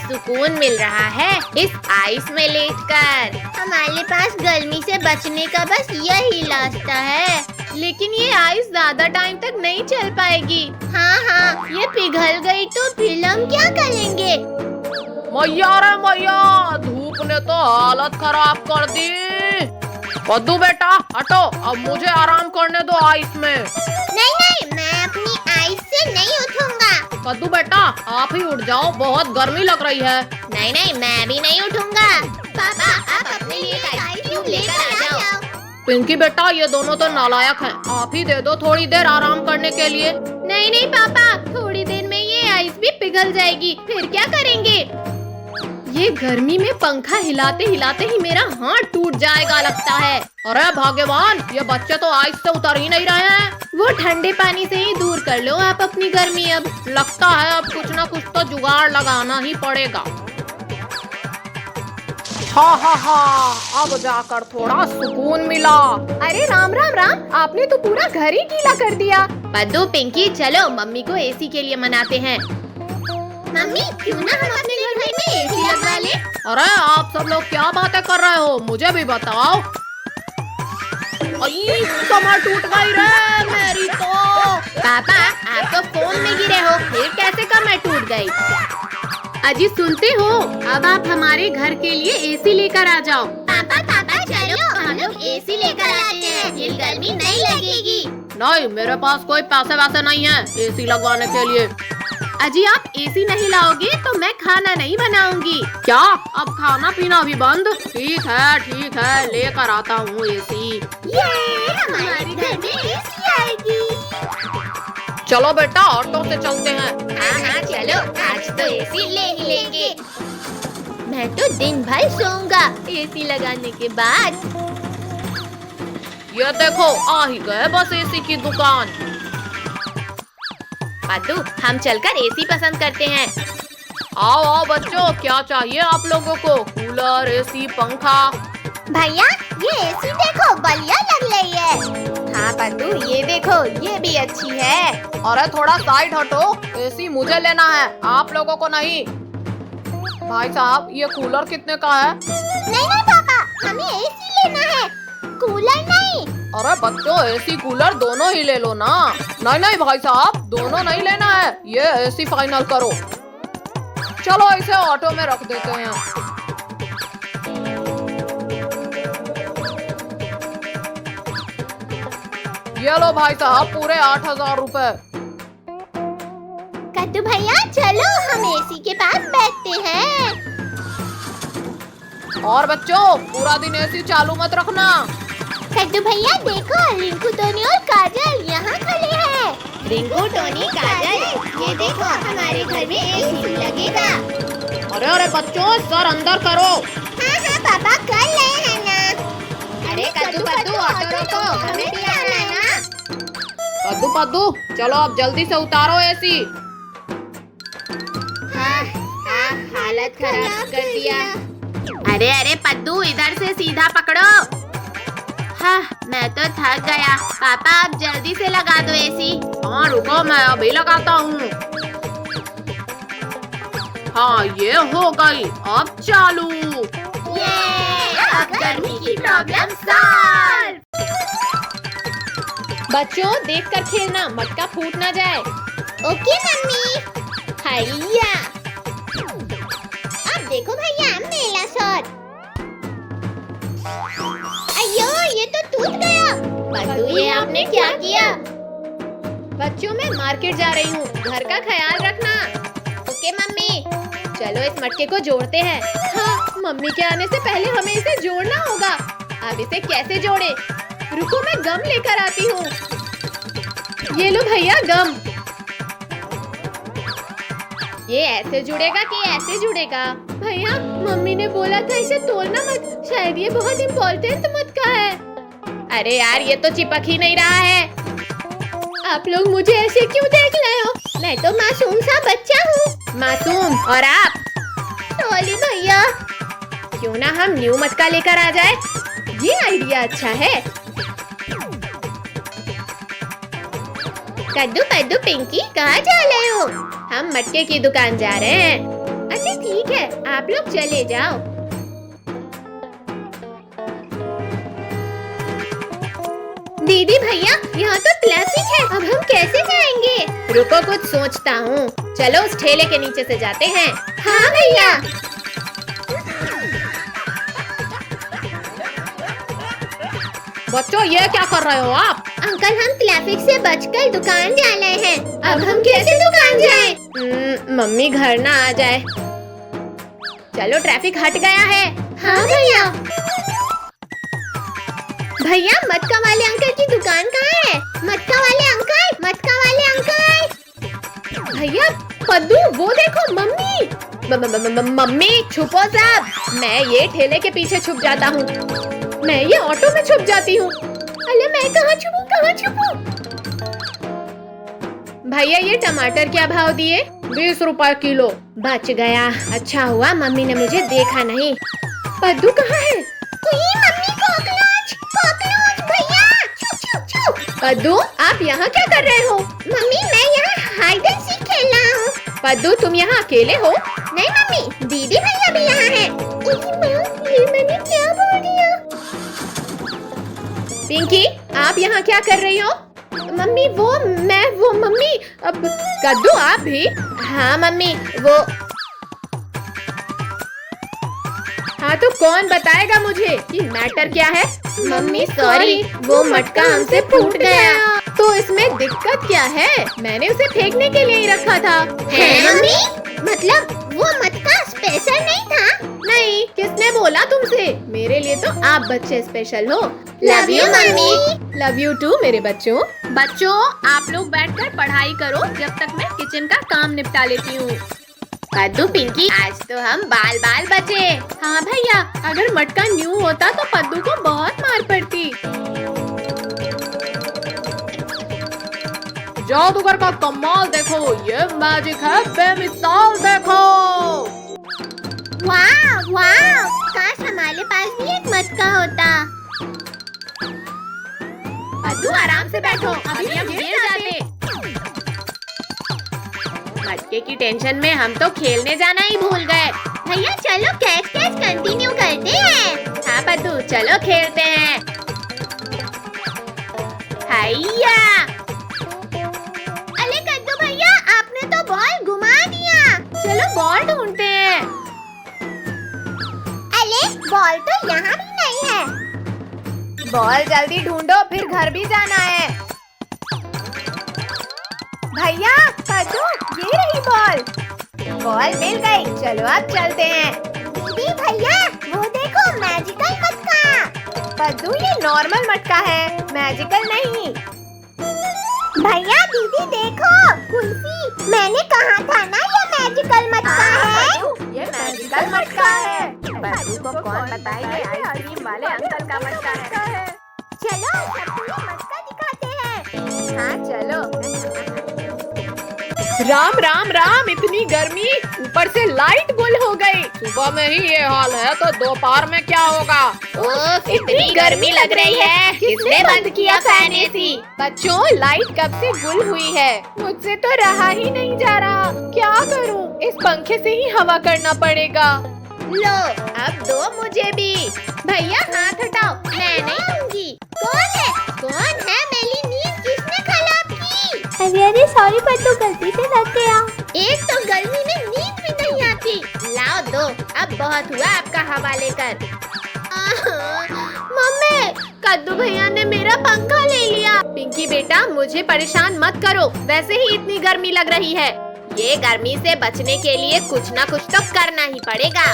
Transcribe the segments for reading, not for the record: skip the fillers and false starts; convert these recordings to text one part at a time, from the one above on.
सुकून मिल रहा है इस आइस में लेटकर। हमारे पास गर्मी से बचने का बस यही रास्ता है। लेकिन ये आइस ज्यादा टाइम तक नहीं चल पाएगी। हाँ, ये पिघल गई तो फिर हम क्या करेंगे? मैया रे मैया, धूप ने तो हालत खराब कर दी। कद्दू बेटा हटो, अब मुझे आराम करने दो आइस में। नहीं, मैं अपनी आइस से नहीं उठूंगा। कद्दू बेटा आप ही उठ जाओ, बहुत गर्मी लग रही है। नहीं, मैं भी नहीं उठूंगा। पापा आप अपने लिए आइस क्यूब लेकर आ जाओ। पिंकी बेटा ये दोनों तो नालायक हैं, आप ही दे दो थोड़ी देर आराम करने के लिए। नहीं पापा, थोड़ी देर में ये आइस भी पिघल जाएगी, फिर क्या करेंगे? ये गर्मी में पंखा हिलाते हिलाते ही मेरा हाथ टूट जाएगा लगता है। अरे भगवान, ये बच्चे तो आइस से उतर ही नहीं रहे हैं। वो ठंडे पानी से ही दूर कर लो आप अपनी गर्मी। अब लगता है अब कुछ न कुछ तो जुगाड़ लगाना ही पड़ेगा। हाँ, अब जाकर थोड़ा सुकून मिला। अरे राम, आपने तो पूरा घर ही गीला कर दिया। पद्दू पिंकी चलो मम्मी को एसी के लिए मनाते हैं। मम्मी क्यों ना हम अपने घर में एसी लगा ले? अरे आप सब लोग क्या बातें कर रहे हो, मुझे भी बताओ। कमर टूट गई रे मेरी तो। पापा आप तो फोन में गिरे हो, फिर कैसे कमर टूट गई? अजी सुनते हो, अब आप हमारे घर के लिए एसी लेकर आ जाओ। पापा चलो हम लोग एसी लेकर आते हैं, फिर गर्मी नहीं लगेगी। नहीं, मेरे पास कोई पैसे वैसे नहीं है एसी लगवाने के लिए। अजी आप एसी नहीं लाओगे तो मैं खाना नहीं बनाऊंगी। क्या अब खाना पीना भी बंद? ठीक है लेकर आता हूँ एसी। ये हमारे घर में एसी आएगी। चलो बेटा ऑटो से चलते हैं। हाँ चलो, आज तो एसी ले ही लेंगे। मैं तो दिन भर सोऊंगा एसी लगाने के बाद। ये देखो आ ही गए बस एसी की दुकान। पादू हम चलकर एसी पसंद करते हैं। आओ बच्चों, क्या चाहिए आप लोगों को? कूलर, एसी, पंखा? भैया ये एसी देखो बढ़िया लग रही है। हाँ पादू ये देखो, ये भी अच्छी है। अरे थोड़ा साइड हटो, एसी मुझे लेना है, आप लोगों को नहीं। भाई साहब ये कूलर कितने का है? नहीं पापा, हमें एसी लेना है, कूलर नहीं। अरे बच्चों एसी कूलर दोनों ही ले लो ना। नहीं भाई साहब, दोनों नहीं लेना है, ये एसी फाइनल करो। चलो इसे ऑटो में रख देते हैं। ये लो भाई साहब पूरे 8,000 रुपए। कद्दू भैया चलो हम एसी के पास बैठते हैं। और बच्चों पूरा दिन एसी चालू मत रखना। कद्दू भैया देखो, रिंकू, टोनी और काजल यहाँ खड़े हैं। रिंकू, टोनी, काजल ये देखो हमारे घर में एसी लगेगा। अरे बच्चों सर अंदर करो। हाँ पापा कर रहे हैं ना। अरे कद्दू ऑटो रोको, हमें भी आना है ना। कद्दू चलो अब जल्दी से उतारो एसी। हाँ, हालत खराब कर दिया। अरे पद्दू इधर से सीधा पकड़ो। हाँ, मैं तो थक गया। पापा आप जल्दी से लगा दो एसी। हाँ रुको मैं अभी लगाता हूँ। हाँ ये हो गई, अब चालू। ये अब गर्मी की प्रॉब्लम सॉल्व। बच्चों देखकर खेलना, मटका फूट ना जाए। Okay mummy. हैया अब देखो भैया मेरा शॉट। अयो ये तो टूट गया। बच्चों ये आपने क्या किया? बच्चों मैं मार्केट जा रही हूँ, घर का ख्याल रखना। Okay mummy. चलो इस मटके को जोड़ते हैं। हाँ मम्मी के आने से पहले हमें इसे जोड़ना होगा। अब इसे कैसे जोड़े? रुको मैं गम लेकर आती हूँ। ये लो भैया गम। ये ऐसे जुड़ेगा कि ऐसे जुड़ेगा? भैया मम्मी ने बोला था इसे तोड़ना मत, शायद ये बहुत इम्पोर्टेंट मटका है। अरे यार ये तो चिपक ही नहीं रहा है। आप लोग मुझे ऐसे क्यों देख रहे हो? मैं तो मासूम सा बच्चा हूँ। मासूम और आप? सॉरी भैया। क्यों ना हम न्यू मटका लेकर आ जाए? ये आइडिया अच्छा है। कद्दू पिंकी कहाँ जा रहे हो? हम मटके की दुकान जा रहे हैं। अच्छा ठीक है, आप लोग चले जाओ। दीदी भैया, यहाँ तो ट्रैफिक है, अब हम कैसे जाएंगे? रुको कुछ सोचता हूँ। चलो उस ठेले के नीचे से जाते हैं। हाँ भैया। बच्चों ये क्या कर रहे हो आप? अंकल हम ट्रैफिक से बचकर दुकान जा रहे हैं। अब हम कैसे दुकान जाएं? मम्मी घर ना आ जाए। चलो ट्रैफिक हट गया है। हाँ भैया। भैया मटका वाले अंकल की दुकान कहाँ है? मटका वाले अंकल, मटका वाले अंकल। भैया पद्दू वो देखो मम्मी। मम्मी छुपो सब। मैं ये ठेले के पीछे छुप जाता हूँ। मैं ये ऑटो में छुप जाती हूँ। अरे मैं कहाँ छुपूं, कहाँ छुपूं? भैया ये टमाटर क्या भाव दिए? 20 रुपए किलो। बच गया, अच्छा हुआ मम्मी ने मुझे देखा नहीं। पद्दू कहाँ है? मम्मी कॉकरोच, कॉकरोच भैया। छुप छुप छुप। पद्दू आप यहाँ क्या कर रहे हो? मम्मी मैं यहाँ हाइड एंड सीक खेल रहा हूँ। पद्दू तुम यहाँ अकेले हो? नहीं मम्मी, दीदी भैया भी यहाँ है। ये मैंने क्या बोल दिया? पिंकी आप यहाँ क्या कर रही हो? मम्मी वो मम्मी। अब कद्दू आप भी? हाँ मम्मी वो। हाँ तो कौन बताएगा मुझे कि मैटर क्या है? मम्मी सॉरी, वो मटका हमसे फूट गया। तो इसमें दिक्कत क्या है? मैंने उसे फेंकने के लिए ही रखा था। है मम्मी? मतलब वो मटका स्पेशल नहीं था? नहीं, किसने बोला तुमसे? मेरे लिए तो आप बच्चे स्पेशल हो। Love you mummy. Love you too मेरे बच्चों। बच्चों आप लोग बैठकर पढ़ाई करो जब तक मैं किचन का काम निपटा लेती हूँ। कद्दू पिंकी आज तो हम बाल बाल बचे। हाँ भैया, अगर मटका न्यू होता तो पद्दू को बहुत मार पड़ती। जादूगर का कमाल देखो, ये मैजिक है बेमिसाल देखो। वाह वाह, काश हमारे पास भी एक मटका होता। पद्दू आराम से बैठो, अभी हम गिर जाते। मटके की टेंशन में हम तो खेलने जाना ही भूल गए। भैया चलो कैच कैच कंटिन्यू करते हैं। हाँ पद्दू चलो खेलते हैं। हैया। अरे कद्दू भैया आपने तो बॉल घुमा दिया। चलो बॉल ढूंढते हैं। अरे बॉल तो यहाँ भी नहीं है। बॉल जल्दी ढूंढो, फिर घर भी जाना है। भैया पद्दू ये रही बॉल। बॉल मिल गई, चलो अब चलते हैं। दीदी भैया वो देखो मैजिकल मटका। पद्दू ये नॉर्मल मटका है, मैजिकल नहीं। भैया दीदी देखो कुल्फी। मैंने कहा था ना ये मैजिकल मटका है। ये मैजिकल मटका है। पद्दू को कौन बताएगा आइसक्रीम वाले अंकल का मटका है। चलो सबको मटका दिखाते हैं। हाँ चलो। राम राम राम, इतनी गर्मी, ऊपर से लाइट गुल हो गई। सुबह में ही ये हाल है तो दोपहर में क्या होगा? ओह इतनी गर्मी लग रही है, किसने बंद किया फैन एसी? बच्चों लाइट कब से गुल हुई है, मुझसे तो रहा ही नहीं जा रहा। क्या करूं? इस पंखे से ही हवा करना पड़ेगा। लो अब दो मुझे भी। भैया हाथ हटाओ, मैं नहीं दूंगी। कौन है मेरी नींद किसने खराब की? अरे सॉरी पद्दू, गलती से लग गया। एक तो गर्मी में नींद भी नहीं आती। लाओ दो, अब बहुत हुआ आपका हवाले कर। मम्मी कद्दू भैया ने मेरा पंखा ले लिया। पिंकी बेटा मुझे परेशान मत करो, वैसे ही इतनी गर्मी लग रही है। ये गर्मी से बचने के लिए कुछ ना कुछ तो करना ही पड़ेगा।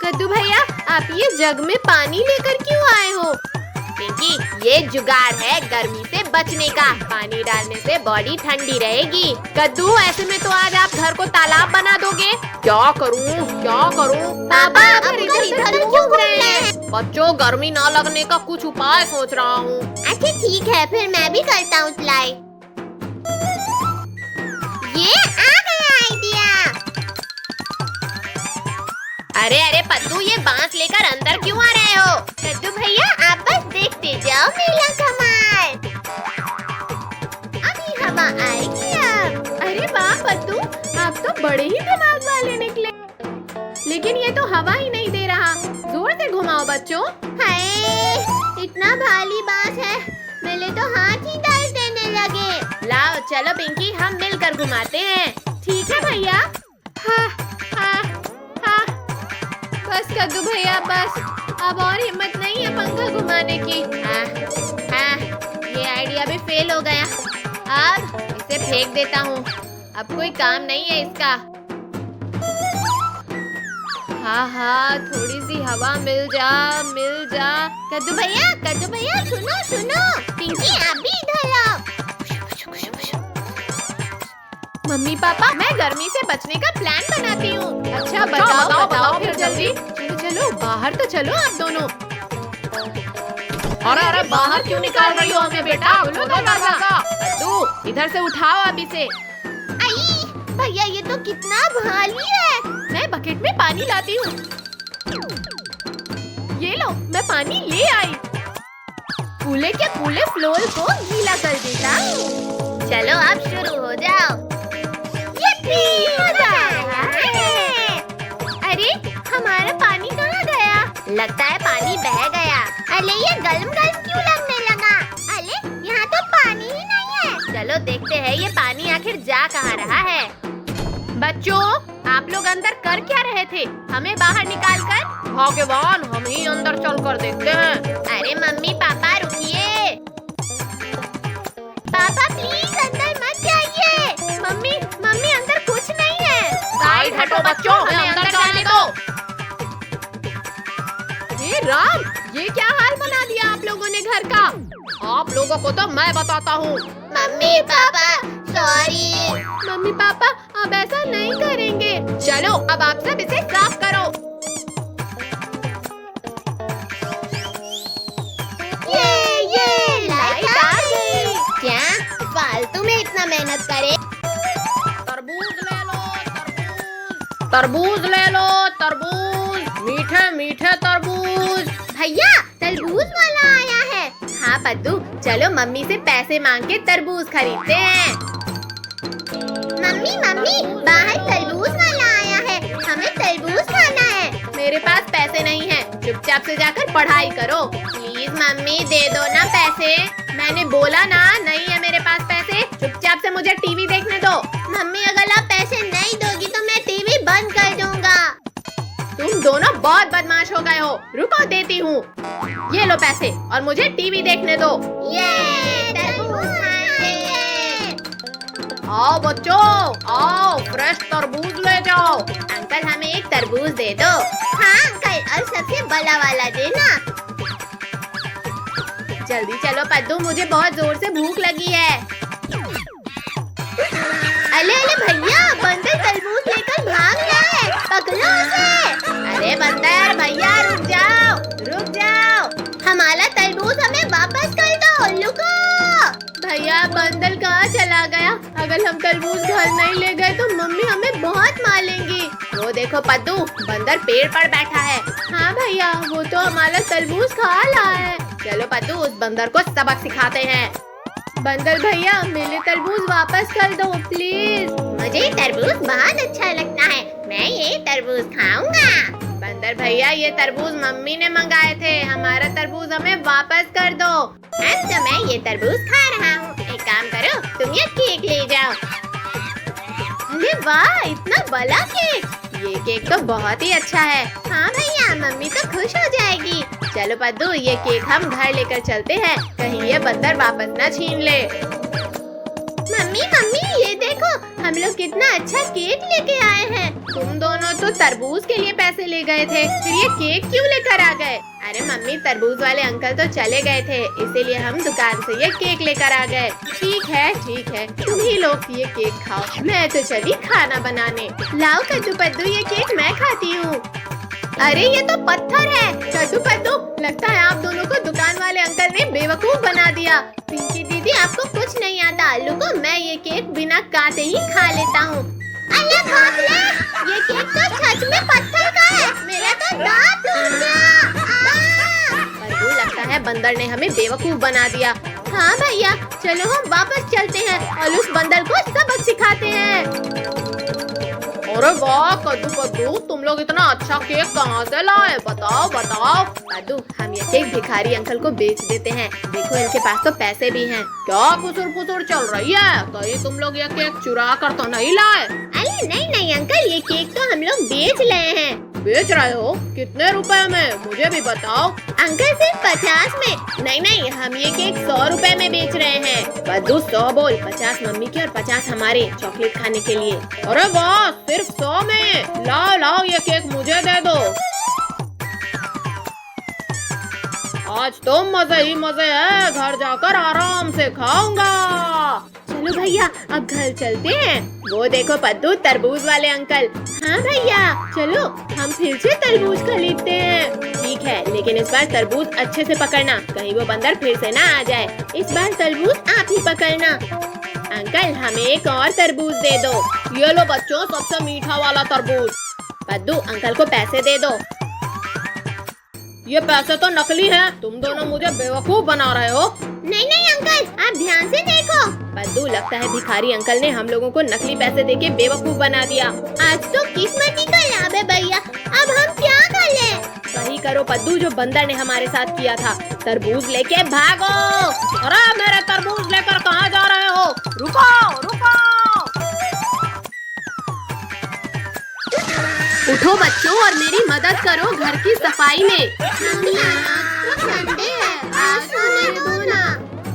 कद्दू भैया आप ये जग में पानी लेकर क्यों आए हो? पिंकी ये जुगाड़ है गर्मी से बचने का। पानी डालने से बॉडी ठंडी रहेगी। कद्दू ऐसे में तो आज आप घर को तालाब बना दोगे। क्या करूं क्या करूं? पापा आप इधर क्यों घूम रहे हैं? बच्चों गर्मी ना लगने का कुछ उपाय सोच रहा हूँ। अच्छा ठीक है, फिर मैं भी करता हूँ ट्राई। ये आ गया आइडिया। अरे पद्दू ये बांस लेकर अंदर क्यों आ रहे हो? कद्दू भैया आप बस देखते जाओ मेरा कमाल। अभी हवा आएगी अब। अरे वाह पद्दू आप तो बड़े ही दिमाग वाले निकले। लेकिन ये तो हवा ही नहीं दे रहा। जोर से घुमाओ बच्चों। हाय, इतना भारी बांस है, मेरे तो हाथ ही दर्द देने लगे। लाओ चलो पिंकी, हम मिलकर घुमाते हैं। ठीक है भैया। हाँ, हाँ, हाँ। बस कद्दू भैया बस, अब और हिम्मत नहीं है पंखा घुमाने की। हाँ, हाँ, ये आइडिया भी फेल हो गया। अब इसे फेंक देता हूँ, अब कोई काम नहीं है इसका। हाँ हाँ, थोड़ी सी हवा मिल जा, मिल जा। कद्दू भैया सुनो सुनो, पिंकी आप भी इधर आओ। मम्मी पापा, मैं गर्मी से बचने का प्लान बनाती हूँ। अच्छा बताओ फिर जल्दी। चलो चलो बाहर तो चलो आप दोनों। अरे बाहर क्यों निकाल रही हो हमें बेटा? खोलो दरवाजा। कद्दू इधर से उठाओ अभी से। आई भैया, ये तो कितना भारी है। मैं बकेट में पानी लाती हूँ। ये लो, मैं पानी ले आई। पूले के पूले फ्लोर को गीला कर देता हूँ। चलो अब शुरू हो जाओ। मजा आ रहा है। अरे हमारा पानी कहाँ गया? लगता है पानी बह गया। अरे ये गरम गरम क्यों लगने लगा? अरे यहाँ तो पानी ही नहीं है। चलो देखते हैं ये पानी आखिर जा कहाँ रहा है। बच्चों, आप लोग अंदर कर क्या रहे थे? हमें बाहर निकाल कर। भाग्यवान, हम ही अंदर चल कर देखते हैं। अरे मम्मी पापा रुकिए। पापा प्लीज अंदर मत जाइए। मम्मी अंदर कुछ नहीं है। साइड हटो बच्चों, हमें अंदर जाने दो। हे राम, ये क्या हाल बना दिया आप लोगों ने घर का? आप लोगों को तो मैं बताता हूँ। Mummy papa sorry. Mummy papa अब ऐसा नहीं करेंगे। चलो अब आप सब इसे साफ करो। ये लाइट आ गई। क्या फालतू में इतना मेहनत करे? तरबूज ले लो, तरबूज ले लो, तरबूज, मीठे मीठे तरबूज। भैया तरबूज वाला आया है। हाँ पद्दू, चलो मम्मी से पैसे मांग के तरबूज खरीदते हैं। मम्मी बाहर तरबूज वाला आया है, हमें तरबूज खाना है। मेरे पास पैसे नहीं हैं, चुपचाप से जाकर पढ़ाई करो। प्लीज मम्मी दे दो ना पैसे। मैंने बोला ना नहीं है मेरे पास पैसे। चुपचाप से मुझे टीवी देखने दो। मम्मी अगर आप पैसे नहीं दोगी तो मैं टीवी बंद कर दूंगा। तुम दोनों बहुत बदमाश हो गए हो। रुको देती हूँ। ये लो पैसे और मुझे टीवी देखने दो। ये तरबूज खाएंगे। आओ बच्चों, आओ फ्रेश तरबूज ले जाओ। अंकल हमें एक तरबूज दे दो। हाँ अंकल, और सबसे बड़ा वाला देना। जल्दी चलो पद्दू, मुझे बहुत जोर से भूख लगी है। अले भैया, बंदर तरबूज लेकर भाग रहा है, पकड़ो उसे। अरे बंदर भैया रुक जाओ, रुक जाओ। हमारा तरबूज हमें वापस कर दो। रुको भैया, बंदर कहाँ चला गया? अगर हम तरबूज घर नहीं ले गए तो मम्मी हमें बहुत मारेंगी। वो देखो पद्दू, बंदर पेड़ पर बैठा है। हाँ भैया, वो तो हमारा तरबूज खा रहा है। चलो पद्दू, उस बंदर को सबक सिखाते हैं। बंदर भैया, मेरे तरबूज वापस कर दो प्लीज। मुझे तरबूज बहुत अच्छा लगता है, मैं ये तरबूज खाऊंगा। बंदर भैया, ये तरबूज मम्मी ने मंगाए थे, हमारा तरबूज हमें वापस कर दो। अब तो मैं ये तरबूज खा रहा हूँ। एक काम करो, तुम ये केक ले जाओ। अरे वाह, इतना बड़ा केक। ये केक तो बहुत ही अच्छा है। हाँ भैया, मम्मी तो खुश हो जाएगी। चलो पद्दू, ये केक हम घर लेकर चलते हैं, कहीं ये बंदर वापस ना छीन ले। मम्मी ये देखो, हम लोग कितना अच्छा केक लेके आए हैं। तुम दोनों तो तरबूज के लिए पैसे ले गए थे, फिर ये केक क्यों लेकर आ गए? अरे मम्मी, तरबूज वाले अंकल तो चले गए थे, इसीलिए हम दुकान से ये केक लेकर आ गए। ठीक है, तुम ही लोग ये केक खाओ, मैं तो चली खाना बनाने। लाओ कद्दू पद्दू, ये केक मैं खाती हूँ। अरे ये तो पत्थर है। कद्दू पद्दू, लगता है आप दोनों को दुकान वाले अंकल ने बेवकूफ बना दिया। पिंकी दीदी, आपको कुछ नहीं आता। रुको, मैं ये केक बिना काटे ही खा लेता हूँ। अरे बाप रे, ये केक तो सच में पत्थर का है। मेरा तो दांत टूट गया। पद्दू, लगता है बंदर ने हमें बेवकूफ बना दिया। हाँ भैया, चलो हम वापस चलते हैं और उस बंदर को सबक सिखाते हैं। अरे वाह कद्दू कद्दू, तुम लोग इतना अच्छा केक कहाँ से लाए? बताओ बताओ। पद्दू, हम ये केक भिखारी अंकल को बेच देते हैं। देखो इनके पास तो पैसे भी हैं। क्या खुसुर फुसुर चल रही है? कहीं तुम लोग ये केक चुरा कर तो नहीं लाए? अरे नहीं नहीं अंकल, ये केक तो हम लोग बेच रहे हैं। बेच रहे हो? कितने रुपए में? मुझे भी बताओ। अंकल सिर्फ 50 में। नहीं नहीं, हम ये केक 100 रुपए में बेच रहे हैं। पद्दू 100 बोल, 50 मम्मी के और 50 हमारे चॉकलेट खाने के लिए। अरे वाह, सिर्फ 100 में? लाओ लाओ, ये केक मुझे दे दो। आज तो मजे ही मजे है, घर जाकर आराम से खाऊंगा। चलो भैया, अब घर चलते हैं। वो देखो पद्दू, तरबूज वाले अंकल। हाँ भैया, चलो हम फिर से तरबूज खरीदते हैं। ठीक है, लेकिन इस बार तरबूज अच्छे से पकड़ना, कहीं वो बंदर फिर से ना आ जाए। इस बार तरबूज आप ही पकड़ना। अंकल, हमें एक और तरबूज दे दो। ये लो बच्चों, सबसे मीठा वाला तरबूज। पद्दू, अंकल को पैसे दे दो। ये पैसे तो नकली हैं। तुम दोनों मुझे बेवकूफ बना रहे हो। नहीं नहीं अंकल, आप ध्यान से देखो। पद्दू, लगता है भिखारी अंकल ने हम लोगों को नकली पैसे देके बेवकूफ बना दिया। आज तो किस्मती का लाभ है भैया, अब हम क्या कर लें? वही करो पद्दू जो बंदर ने हमारे साथ किया था। तरबूज लेके भागो। अरे मेरे तरबूज लेकर कहाँ जा रहे हो? रुको रुको। उठो बच्चों और मेरी मदद करो घर की सफाई में। मम्मी, आज तो संडे है, आज सोने दो ना।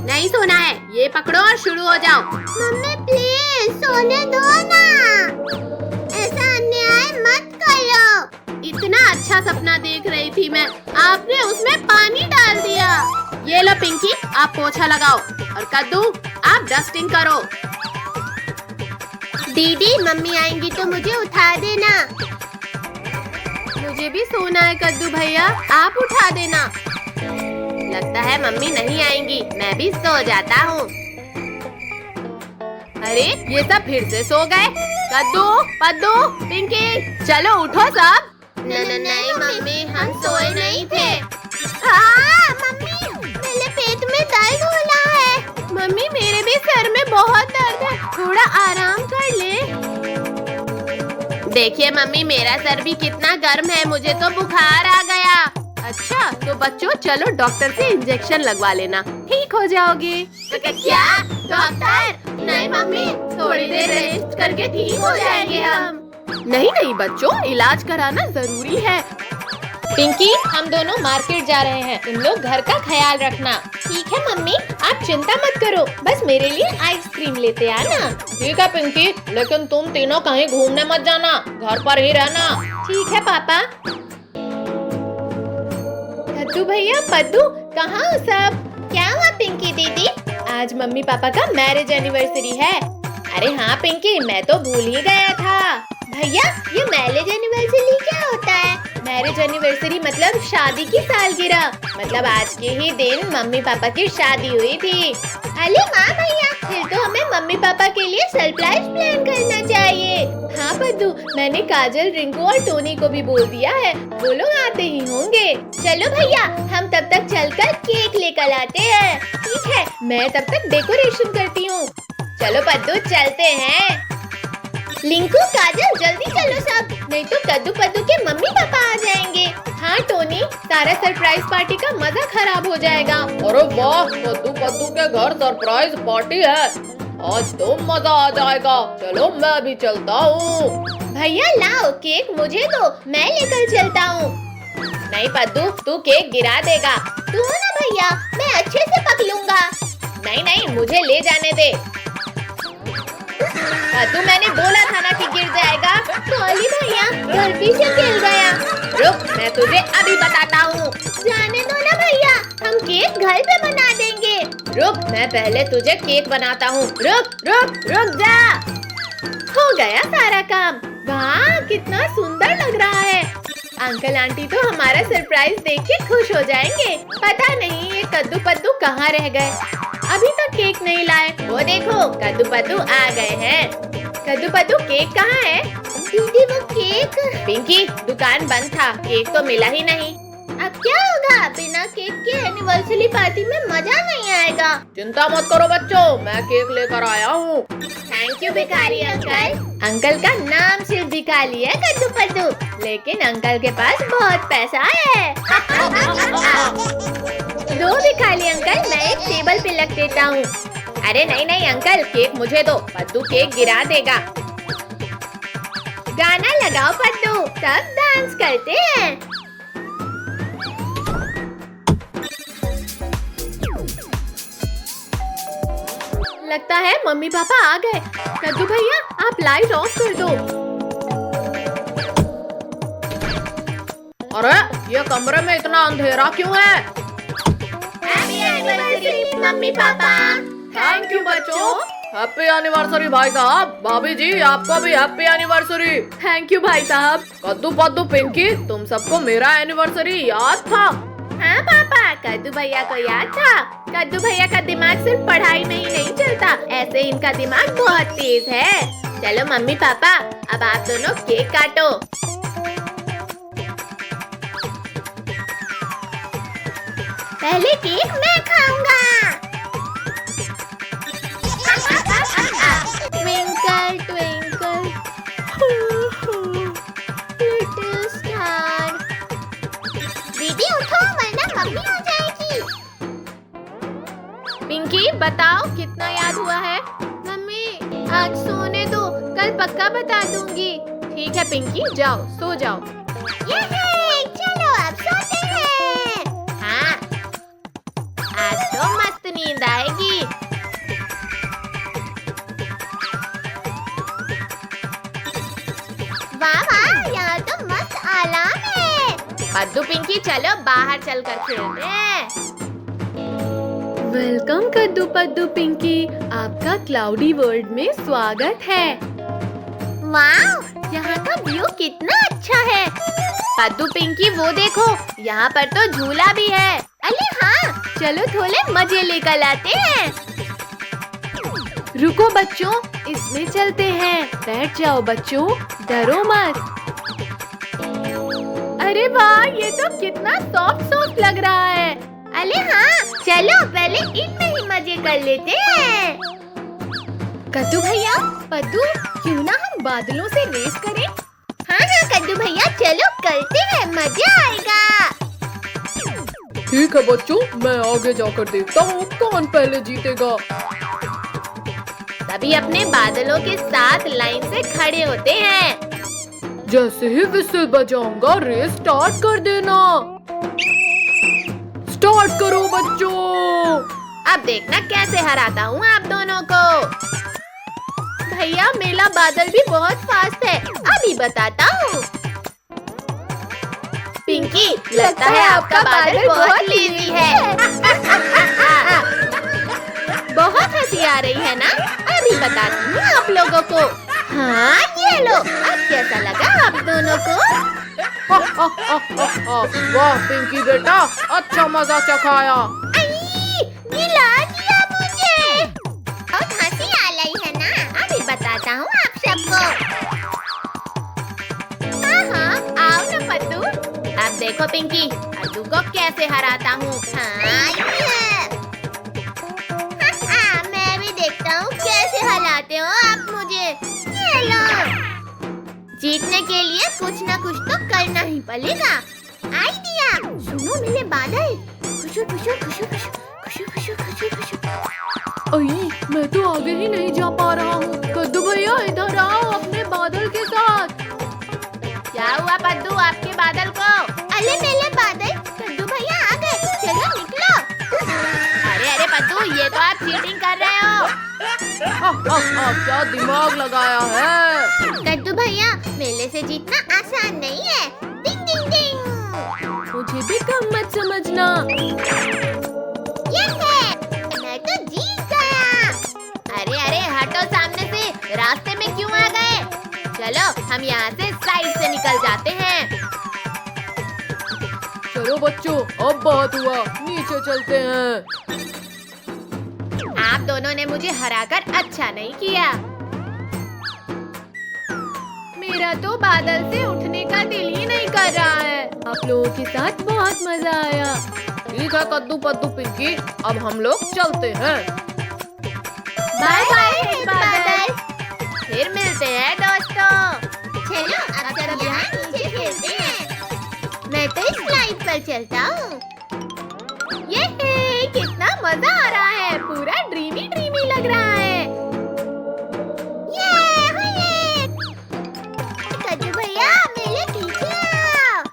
नहीं सोना है, ये पकड़ो और शुरू हो जाओ। मम्मी प्लीज सोने दो ना, ऐसा अन्याय मत करो। इतना अच्छा सपना देख रही थी मैं, आपने उसमें पानी डाल दिया। ये लो पिंकी, आप पोछा लगाओ और कद्दू आप डस्टिंग करो। दीदी मम्मी आएंगी तो मुझे उठा देना। मुझे भी सोना है कद्दू भैया, आप उठा देना। लगता है मम्मी नहीं आएंगी, मैं भी सो जाता हूँ। अरे ये सब फिर से सो गए। कद्दू, पद्दू, पिंकी, चलो उठो सब। नहीं मम्मी, हम सोए नहीं थे। हाँ मम्मी, मेरे पेट में दर्द हो रहा है। मम्मी मेरे भी सर में बहुत दर्द है, थोड़ा आराम कर ले। देखिए मम्मी, मेरा सर भी कितना गर्म है, मुझे तो बुखार आ गया। अच्छा तो बच्चों चलो डॉक्टर से इंजेक्शन लगवा लेना, ठीक हो जाओगे। क्या डॉक्टर? नहीं मम्मी, थोड़ी देर रेस्ट करके ठीक हो जाएंगे हम। नहीं नहीं बच्चों, इलाज कराना जरूरी है। पिंकी, हम दोनों मार्केट जा रहे हैं, तुम लोग घर का ख्याल रखना। ठीक है मम्मी, आप चिंता मत करो, बस मेरे लिए आइसक्रीम लेते आना। ठीक है पिंकी, लेकिन तुम तीनों कहीं घूमने मत जाना, घर पर ही रहना। ठीक है पापा। कद्दू भैया, पद्दू, कहाँ हो सब? क्या हुआ पिंकी दीदी? आज मम्मी पापा का मैरिज एनिवर्सरी है। अरे हाँ पिंकी, मैं तो भूल ही गया था। भैया ये मैरिज एनिवर्सरी क्या होता है? मैरिज एनिवर्सरी मतलब शादी की सालगिरह। मतलब आज के ही दिन मम्मी पापा की शादी हुई थी। अरे वाह भैया, फिर तो हमें मम्मी पापा के लिए सरप्राइज प्लान करना चाहिए। हाँ पद्दू, मैंने काजल, रिंकू और टोनी को भी बोल दिया है, वो लोग आते ही होंगे। चलो भैया, हम तब तक चलकर केक लेकर आते हैं। ठीक है, मैं तब तक डेकोरेशन करती हूँ। चलो पद्दू चलते हैं। लिंकू, काजल, जल्दी चलो सब, नहीं तो कद्दू पद्दू के मम्मी पापा आ जाएंगे। हाँ टोनी, सारा सरप्राइज पार्टी का मजा खराब हो जाएगा। अरे वाह, कद्दू पद्दू के घर सरप्राइज पार्टी है, आज तो मजा आ जाएगा। चलो मैं भी चलता हूँ। भैया लाओ केक मुझे दो, मैं लेकर चलता हूँ। नहीं पद्दू, तू केक गिरा देगा। तू ना भैया, मैं अच्छे से पकड़ूंगा। नहीं नहीं, मुझे ले जाने दे। पद्दू, मैंने बोला था ना कि गिर जाएगा। सॉरी भैया, गलती से गिर गया। रुक, मैं तुझे अभी बताता हूँ। जाने दो ना भैया, हम केक घर पे बना देंगे। रुक, मैं पहले तुझे केक बनाता हूँ। रुक रुक रुक जा। हो गया सारा काम। वाह, कितना सुंदर लग रहा है। अंकल आंटी तो हमारा सरप्राइज देख के खुश हो जाएंगे। पता नहीं ये कद्दू पद्दू कहाँ रह गए, अभी तक केक नहीं लाए। वो देखो कद्दू पद्दू आ गए हैं। कद्दू पद्दू केक कहाँ है? दीदी वो केक। पिंकी, दुकान बंद था, केक तो मिला ही नहीं। अब क्या होगा? बिना केक के एनिवर्सरी पार्टी में मजा नहीं आएगा। चिंता मत करो बच्चों, मैं केक लेकर आया हूँ। थैंक यू भिखारी अंकल। अंकल का नाम सिर्फ भिखारी है कद्दू पद्दू, लेकिन अंकल के पास बहुत पैसा है। दो भिखारी अंकल, मैं एक टेबल पे रख देता हूँ। अरे नहीं नहीं अंकल, केक मुझे दो, पद्दू केक गिरा देगा। गाना लगाओ पद्दू, तब डांस करते हैं। लगता है मम्मी पापा आ गए। कद्दू भैया आप लाइट ऑफ कर दो। अरे ये कमरे में इतना अंधेरा क्यों है? Happy anniversary mummy papa. Thank you बच्चों। हैप्पी एनिवर्सरी भाई साहब। भाभी जी आपको भी हैप्पी एनिवर्सरी। थैंक यू भाई साहब। कद्दू पद्दू पिंकी, तुम सबको मेरा एनिवर्सरी याद था? हाँ पापा, कद्दू भैया को याद था। कद्दू भैया का दिमाग सिर्फ पढ़ाई में ही नहीं चलता, ऐसे इनका दिमाग बहुत तेज है। चलो मम्मी पापा, अब आप दोनों केक काटो। पहले केक मैं खाऊंगा। Twinkle twinkle little star. दीदी उठो वरना मम्मी आ जाएगी। पिंकी बताओ कितना याद हुआ है? मम्मी आज सोने दो, कल पक्का बता दूंगी। ठीक है पिंकी, जाओ सो जाओ। ये चलो अब सोते हैं। हाँ आज तो मस्त नींद आएगी। वाह वाह, यहाँ तो मस्त अलार्म है। पद्दू पिंकी चलो बाहर चलकर खेलते हैं। वेलकम कद्दू पद्दू पिंकी, आपका क्लाउडी वर्ल्ड में स्वागत है। वाह, यहाँ का व्यू कितना अच्छा है। पद्दू पिंकी वो देखो, यहाँ पर तो झूला भी है। अरे हाँ, चलो थोड़े मजे लेकर आते हैं। रुको बच्चों, इसमें चलते हैं। बैठ जाओ बच्चों, डरो मत। अरे वाह, ये तो कितना सॉफ्ट सॉफ्ट लग रहा है। अरे हाँ, चलो पहले इनमें ही मजे कर लेते हैं। कद्दू भैया, पद्दू, क्यों ना हम बादलों से रेस करें? हाँ हाँ कद्दू भैया, चलो करते हैं, मजा आएगा। ठीक है बच्चों, मैं आगे जाकर देखता हूँ कौन पहले जीतेगा। सभी अपने बादलों के साथ लाइन से खड़े होते हैं। जैसे ही विसल बजाऊंगा रेस स्टार्ट कर देना। स्टार्ट करो बच्चों। अब देखना कैसे हराता हूँ आप दोनों को। भैया मेरा बादल भी बहुत फास्ट है, अभी बताता हूँ। पिंकी, लगता है आपका बादल बहुत लेजी है। बहुत हंसी आ रही है ना? अभी बताती हूँ आप लोगों को। हाँ ये लो, अब कैसा लगा आप दोनों को? वाह पिंकी बेटा, अच्छा मजा चखाया। गिला दिया मुझे। बहुत हंसी आ रही है ना? अभी बताता हूँ आप सबको। हाँ हाँ आओ ना पद्दू। अब देखो पिंकी, पद्दू को कैसे हराता हूँ। हाँ, मैं भी देखता हूँ कैसे हराते हो आप मुझे। ये लो। जीतने के लिए कुछ ना कुछ तो करना ही पड़ेगा। आइडिया, सुनो मेरे बादल। खुशू खुशू खुशू खुशू खुशू खुशू खुशू खुशू। अई, मैं तो आगे ही नहीं जा पा रहा हूँ। कद्दू भैया इधर आओ अपने बादल के साथ। क्या हुआ पद्दू आपके बादल को? अरे मेरे बादल, कद्दू भैया आ गए, चलो निकलो। अरे अरे पद्दू, ये तो आप चीटिंग कर रहे हो। क्या दिमाग लगाया है? कद्दू भैया, मेले से जीतना आसान नहीं है। डिंग डिंग डिंग। मुझे भी कम मत समझना। ये है, मैं तो जीत गया। अरे अरे हटो सामने से, रास्ते में क्यों आ गए? चलो हम यहाँ से साइड से निकल जाते हैं। चलो बच्चों, अब बहुत हुआ, नीचे चलते हैं। आप दोनों ने मुझे हराकर अच्छा नहीं किया। मेरा तो बादल से उठने का दिल ही नहीं कर रहा है। आप लोगों के साथ बहुत मजा आया। ठीक है कद्दू पद्दू पिंकी, अब हम लोग चलते हैं। बाय बाय बादल। फिर मिलते हैं दोस्तों। चलो अब सब यहाँ नीचे खेलते हैं। मैं तो इस स्लाइड पर चलता हूँ। ये कितना मजा आ रहा है, पूरा ड्रीमी ड्रीमी लग रहा है। ये कद्दू भैया मेरे पीछे आओ।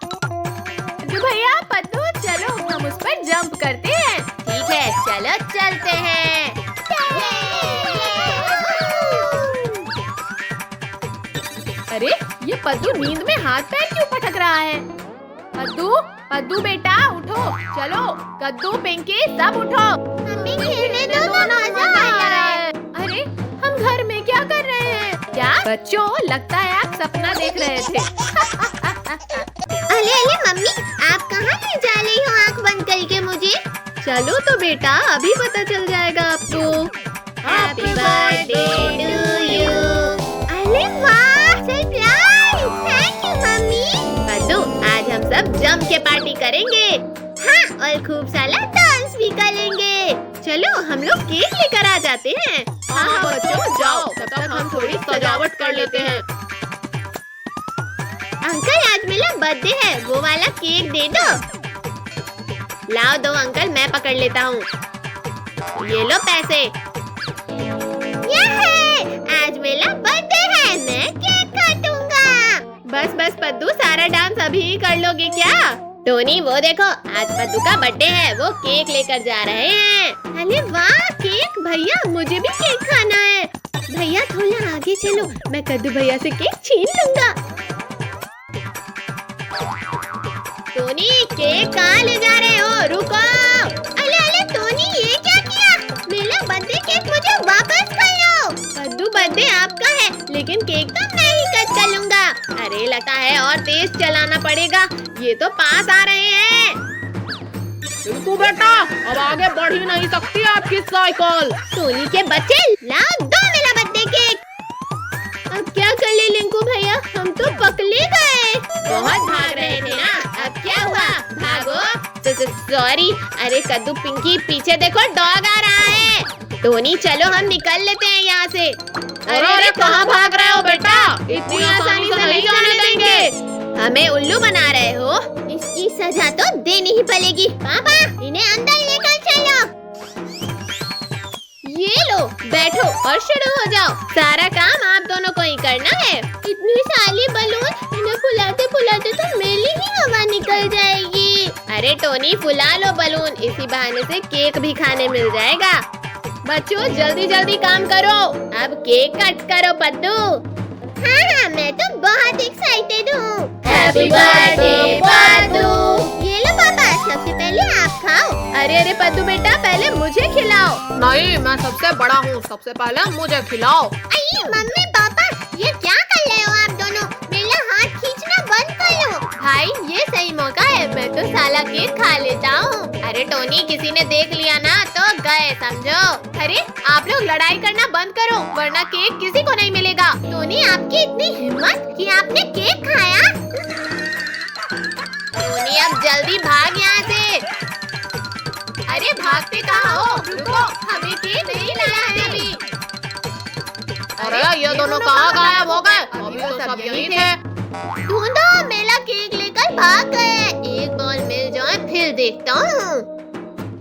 कद्दू भैया पद्दू चलो हम उस पर जंप करते हैं। ठीक है चलो चलते हैं। अरे ये पद्दू नींद में हाथ पैर क्यों पटक रहा है? पद्दू पद्दू बेटा उठो, चलो कद्दू पिंकी सब उठो। मम्मी खेलने दो ना, मजा आ रहा है। अरे हम घर में क्या कर रहे हैं? क्या बच्चों लगता है आप सपना देख रहे थे। अरे अरे मम्मी आप कहाँ ले जा रही हो आँख बंद करके मुझे? चलो तो बेटा अभी पता चल जाएगा आपको। Happy birthday to you. अरे वाह surprise, thank you mummy. Paddu आज हम सब जम के पार्टी करेंगे। हाँ और खूब सारा डांस भी करेंगे। चलो हम लोग केक लेकर आ जाते हैं। हाँ बच्चों जाओ, तब तक हम थोड़ी सजावट कर लेते हैं। अंकल आज मेरा बर्थडे है, वो वाला केक दे दो। लाओ दो अंकल, मैं पकड़ लेता हूँ। ये लो पैसे। ये है, आज मेरा बर्थडे है, मैं केक काटूंगा। बस बस पद्दू सारा डांस अभी ही कर लोगे क्या? टोनी वो देखो आज पद्दू का बर्थडे है, वो केक लेकर जा रहे हैं। अरे वाह केक, भैया मुझे भी केक खाना है। भैया थोड़ा आगे चलो, मैं कद्दू भैया से केक छीन लूंगा। टोनी केक कहाँ ले जा रहे हो? रुको। अरे अरे टोनी ये क्या किया? मेरा बर्थडे केक मुझे वापस कर लो। कद्दू बर्थडे आपका है, लेकिन केक तो मैं ही कट कर लूंगा। अरे लगता है और तेज चलाना पड़ेगा, ये तो पास आ रहे हैं। पिंकू बेटा अब आगे बढ़ ही नहीं सकती आपकी साइकिल। टोनी के बच्चे लाओ दो मेरा बर्थडे केक। अब क्या कर ले लिंकू भैया, हम तो पकड़े गए। बहुत भाग रहे थे ना, अब क्या हुआ? भागो। सॉरी। अरे कद्दू पिंकी पीछे देखो, डॉग आ रहा है। टोनी चलो हम निकल लेते हैं यहाँ से। अरे कहाँ भाग रहे हो बेटा? इतनी आसानी से नहीं जाने देंगे। हमें उल्लू बना रहे हो? इसकी सजा तो देनी ही पड़ेगी। पापा इन्हें अंदर लेकर चलो। ये लो बैठो और शुरू हो जाओ। सारा काम आप दोनों को ही करना है। इतनी सारी बलून, इन्हें फुलाते फुलाते तो मेरी ही हवा निकल जाएगी। अरे टोनी फुला लो बलून, इसी बहाने से केक भी खाने मिल जाएगा। बच्चों जल्दी जल्दी काम करो, अब केक कट करो पद्दू। हाँ हाँ मैं तो बहुत एक्साइटेड हूँ। Happy birthday Paddu. ये लो पापा, सबसे पहले आप खाओ। अरे अरे पद्दू बेटा पहले मुझे खिलाओ। नहीं मैं सबसे बड़ा हूँ, सबसे पहले मुझे खिलाओ। अरे मम्मी पापा ये क्या कर रहे हो आप दोनों? मेरा हाथ खींचना बंद करो। भाई ये सही मौका है, मैं तो साला केक खा लेता हूँ। अरे टोनी किसी ने देख लिया ना तो गए समझो। अरे आप लोग लड़ाई करना बंद करो, वरना केक किसी को नहीं मिलेगा। टोनी आपकी इतनी हिम्मत कि आपने केक खाया? टोनी अब जल्दी भाग यहाँ से। अरे भागते कहाँ हो? रुको, हमें केक नहीं लाना है अभी। अरे ये दोनों कहाँ गायब हो गए? अभी तो सब यहीं थे। ढूंढो, मेरा केक लेकर भाग गए। एक बॉल मिल जाए फिर देखता हूँ।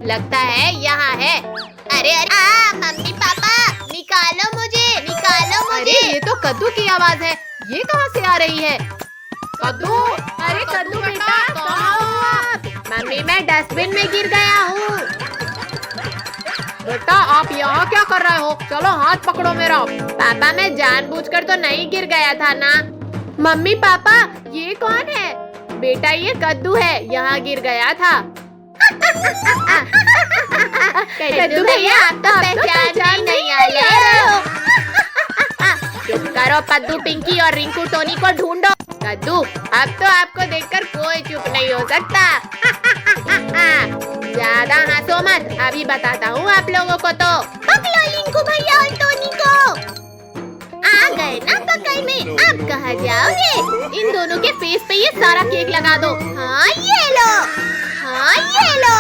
लगता है यहाँ है। अरे अरे मम्मी पापा निकालो मुझे, निकालो मुझे। अरे ये तो कद्दू की आवाज है, ये कहाँ से आ रही है? कद्दू अरे कद्दू बेटा कहाँ हो आप? मम्मी मैं डस्टबिन में गिर गया हूँ। बेटा आप यहाँ क्या कर रहे हो? चलो हाथ पकड़ो मेरा। पापा मैं जानबूझकर तो नहीं गिर गया था ना। मम्मी पापा ये कौन है? बेटा ये कद्दू है, यहाँ गिर गया था। कद्दू भैया आप तो पहचान नहीं आ रहे हो। चुप करो पद्दू पिंकी और रिंकू टोनी को ढूंढो। कद्दू अब तो आपको देखकर कोई चुप नहीं हो सकता। ज्यादा हंसो मत, अभी बताता हूँ आप लोगों को तो। पकड़ो रिंकू भैया और टोनी को। आ गए ना पकड़ में, अब कहाँ जाओगे? इन दोनों के फेस पे ये सारा केक लगा दो। हाँ ये लो, हाँ ये लो।